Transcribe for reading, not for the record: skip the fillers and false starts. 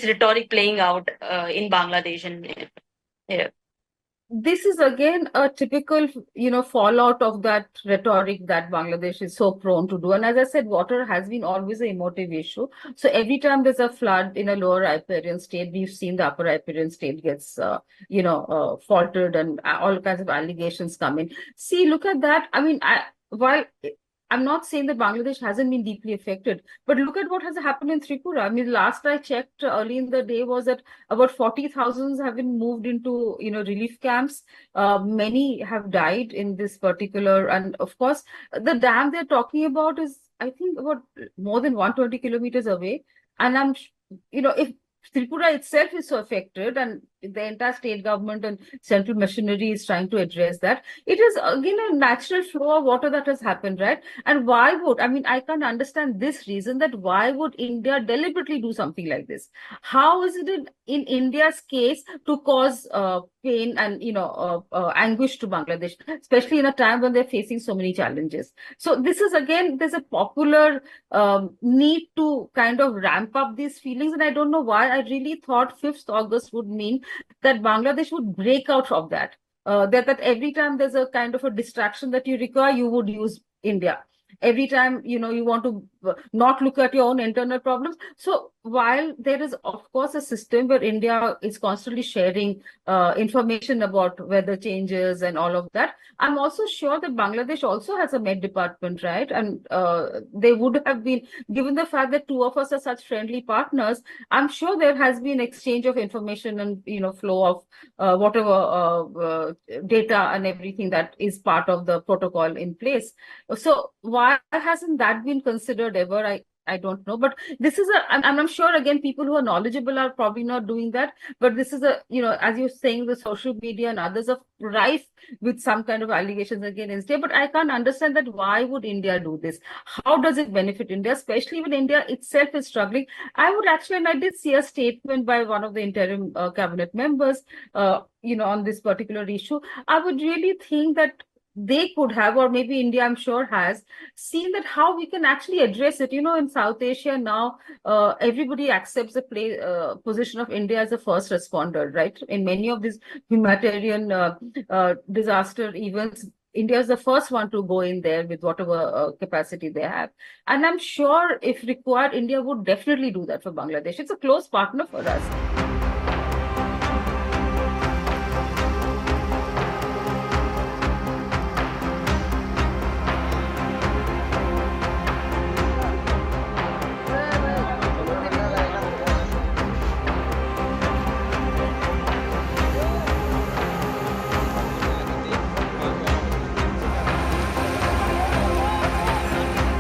this rhetoric playing out in Bangladesh and yeah. This is again a typical, fallout of that rhetoric that Bangladesh is so prone to do. And as I said, water has been always an emotive issue. So every time there's a flood in a lower riparian state, we've seen the upper riparian state gets, faltered and all kinds of allegations come in. See, look at that. I mean, while I'm not saying that Bangladesh hasn't been deeply affected, but look at what has happened in Tripura. I mean, last I checked early in the day was that about 40,000 have been moved into, relief camps. Many have died in this particular, and of course, the dam they're talking about is, I think, about more than 120 kilometers away. And if Tripura itself is so affected, and the entire state government and central machinery is trying to address that, it is again a natural flow of water that has happened, right? And why would, I mean, I can't understand this reason that why would India deliberately do something like this? How is it in India's case to cause pain and, anguish to Bangladesh, especially in a time when they're facing so many challenges? So this is again, there's a popular need to kind of ramp up these feelings. And I don't know why. I really thought 5th August would mean that Bangladesh would break out of that. That every time there's a kind of a distraction that you require, you would use India. Every time, you want to not look at your own internal problems. So while there is, of course, a system where India is constantly sharing information about weather changes and all of that, I'm also sure that Bangladesh also has a Met department, right? And they would have been, given the fact that two of us are such friendly partners, I'm sure there has been exchange of information and, flow of whatever data and everything that is part of the protocol in place. So why hasn't that been considered ever? I don't know, but this is I'm sure again people who are knowledgeable are probably not doing that, but this is as you're saying, the social media and others are rife with some kind of allegations against India. But I can't understand that why would India do this? How does it benefit India, especially when India itself is struggling? I would actually, and I did see a statement by one of the interim cabinet members, on this particular issue. I would really think that they could have, or maybe India, I'm sure, has seen that how we can actually address it. In South Asia now, everybody accepts the position of India as a first responder, right? In many of these humanitarian disaster events, India is the first one to go in there with whatever capacity they have. And I'm sure if required, India would definitely do that for Bangladesh. It's a close partner for us.